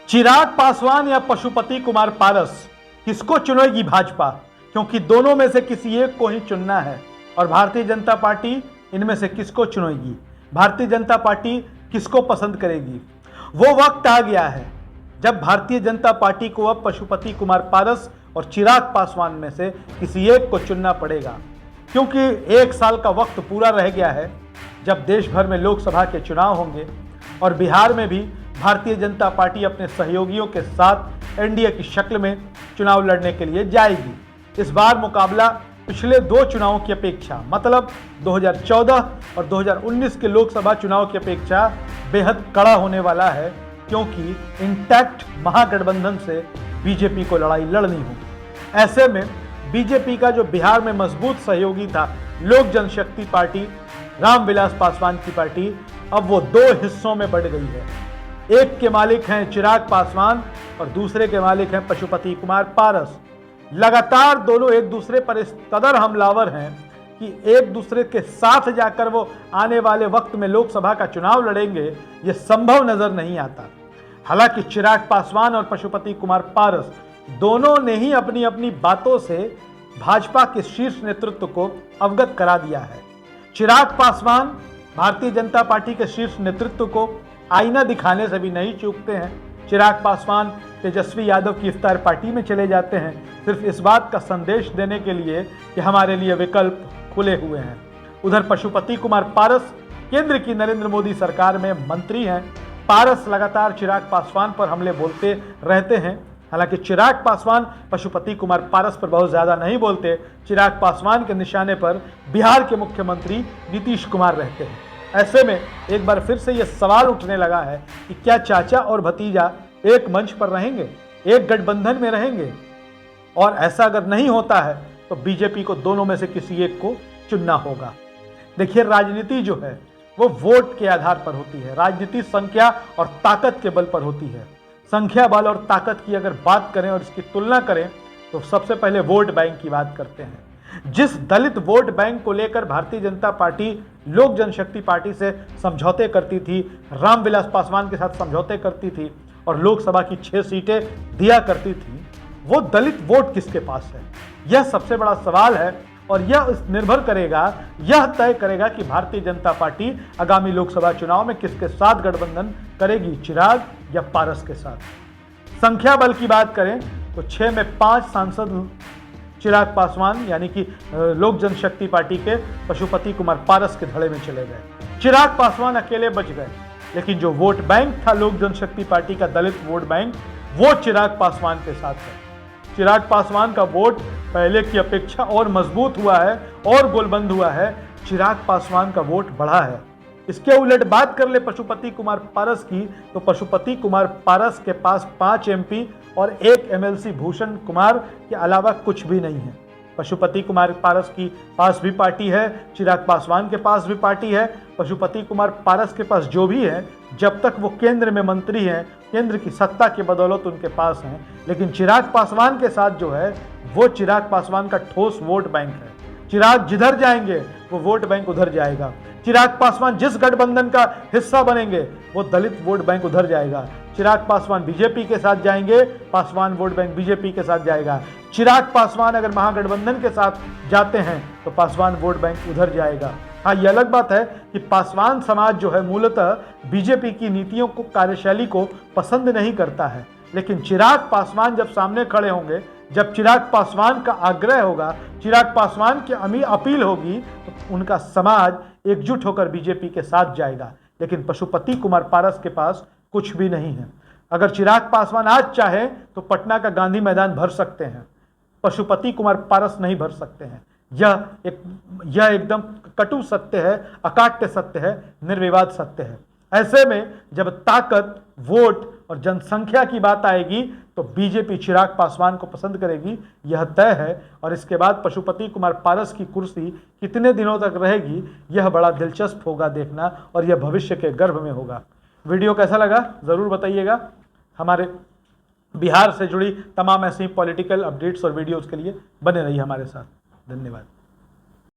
चिराग पासवान या पशुपति कुमार पारस, किसको चुनेगी भाजपा? क्योंकि दोनों में से किसी एक को ही चुनना है। और भारतीय जनता पार्टी इनमें से किसको चुनेगी? भारतीय जनता पार्टी किसको पसंद करेगी? वो वक्त आ गया है जब भारतीय जनता पार्टी को अब पशुपति कुमार पारस और चिराग पासवान में से किसी एक को चुनना पड़ेगा, क्योंकि 1 साल का वक्त पूरा रह गया है जब देश भर में लोकसभा के चुनाव होंगे और बिहार में भी भारतीय जनता पार्टी अपने सहयोगियों के साथ एनडीए की शक्ल में चुनाव लड़ने के लिए जाएगी। इस बार मुकाबला पिछले 2 चुनावों की अपेक्षा, मतलब 2014 और 2019 के लोकसभा चुनाव की अपेक्षा बेहद कड़ा होने वाला है, क्योंकि इंटैक्ट महागठबंधन से बीजेपी को लड़ाई लड़नी होगी। ऐसे में बीजेपी का जो बिहार में मजबूत सहयोगी था, लोक जनशक्ति पार्टी, रामविलास पासवान की पार्टी, अब वो 2 हिस्सों में बढ़ गई है। एक के मालिक हैं चिराग पासवान और दूसरे के मालिक हैं पशुपति कुमार पारस। लगातार दोनों एक दूसरे पर इस कदर हमलावर हैं कि एक दूसरे के साथ जाकर वो आने वाले वक्त में लोकसभा का चुनाव लड़ेंगे, ये संभव नजर नहीं आता। हालांकि चिराग पासवान और पशुपति कुमार पारस दोनों ने ही अपनी अपनी बातों से भाजपा के शीर्ष नेतृत्व को अवगत करा दिया है। चिराग पासवान भारतीय जनता पार्टी के शीर्ष नेतृत्व को आईना दिखाने से भी नहीं चूकते हैं। चिराग पासवान तेजस्वी यादव की इफ्तार पार्टी में चले जाते हैं, सिर्फ इस बात का संदेश देने के लिए कि हमारे लिए विकल्प खुले हुए हैं। उधर पशुपति कुमार पारस केंद्र की नरेंद्र मोदी सरकार में मंत्री हैं। पारस लगातार चिराग पासवान पर हमले बोलते रहते हैं। हालांकि चिराग पासवान पशुपति कुमार पारस पर बहुत ज्यादा नहीं बोलते। चिराग पासवान के निशाने पर बिहार के मुख्यमंत्री नीतीश कुमार रहते हैं। ऐसे में एक बार फिर से यह सवाल उठने लगा है कि क्या चाचा और भतीजा एक मंच पर रहेंगे, एक गठबंधन में रहेंगे? और ऐसा अगर नहीं होता है तो बीजेपी को दोनों में से किसी एक को चुनना होगा। देखिए, राजनीति जो है वो वोट के आधार पर होती है। राजनीति संख्या और ताकत के बल पर होती है। संख्या, बल और ताकत की अगर बात करें और इसकी तुलना करें तो सबसे पहले वोट बैंक की बात करते हैं। जिस दलित वोट बैंक को लेकर भारतीय जनता पार्टी लोक जनशक्ति पार्टी से समझौते करती थी, रामविलास पासवान के साथ समझौते करती थी और लोकसभा की 6 सीटें दिया करती थी, वो दलित वोट किसके पास है? यह सबसे बड़ा सवाल है और यह निर्भर करेगा, यह तय करेगा कि भारतीय जनता पार्टी आगामी लोकसभा चुनाव में किसके साथ गठबंधन करेगी, चिराग या पारस के साथ। संख्या बल की बात करें तो 6 में 5 सांसद चिराग पासवान यानी कि लोक जनशक्ति पार्टी के पशुपति कुमार पारस के धड़े में चले गए। चिराग पासवान अकेले बच गए, लेकिन जो वोट बैंक था लोक जनशक्ति पार्टी का दलित वोट बैंक, वो चिराग पासवान के साथ है। चिराग पासवान का वोट पहले की अपेक्षा और मजबूत हुआ है और गोलबंद हुआ है। चिराग पासवान का वोट बढ़ा है। इसके उलट बात कर ले पशुपति कुमार पारस की, तो पशुपति कुमार पारस के पास 5 एमपी और 1 एमएलसी भूषण कुमार के अलावा कुछ भी नहीं है। पशुपति कुमार पारस की पास भी पार्टी है, चिराग पासवान के पास भी पार्टी है। पशुपति कुमार पारस के पास जो भी है, जब तक वो केंद्र में मंत्री हैं, केंद्र की सत्ता के बदौलत उनके पास हैं। लेकिन चिराग पासवान के साथ जो है वो चिराग पासवान का ठोस वोट बैंक है। चिराग जिधर जाएंगे वो वोट बैंक उधर जाएगा। चिराग पासवान जिस गठबंधन का हिस्सा बनेंगे वो दलित वोट बैंक उधर जाएगा। चिराग पासवान बीजेपी के साथ जाएंगे, पासवान वोट बैंक बीजेपी के साथ जाएगा। चिराग पासवान अगर महागठबंधन के साथ जाते हैं तो पासवान वोट बैंक उधर जाएगा। हाँ, ये अलग बात है कि पासवान समाज जो है मूलतः बीजेपी की नीतियों को, कार्यशैली को पसंद नहीं करता है। लेकिन चिराग पासवान जब सामने खड़े होंगे, जब चिराग पासवान का आग्रह होगा, चिराग पासवान की अपील होगी, तो उनका समाज एकजुट होकर बीजेपी के साथ जाएगा। लेकिन पशुपति कुमार पारस के पास कुछ भी नहीं है। अगर चिराग पासवान आज चाहे तो पटना का गांधी मैदान भर सकते हैं, पशुपति कुमार पारस नहीं भर सकते हैं। यह एकदम कटु सत्य है, अकाट्य सत्य है, निर्विवाद सत्य है। ऐसे में जब ताकत, वोट और जनसंख्या की बात आएगी तो बीजेपी चिराग पासवान को पसंद करेगी, यह तय है। और इसके बाद पशुपति कुमार पारस की कुर्सी कितने दिनों तक रहेगी, यह बड़ा दिलचस्प होगा देखना, और यह भविष्य के गर्भ में होगा। वीडियो कैसा लगा ज़रूर बताइएगा। हमारे बिहार से जुड़ी तमाम ऐसी पॉलिटिकल अपडेट्स और वीडियोज़ के लिए बने रहिए हमारे साथ। धन्यवाद।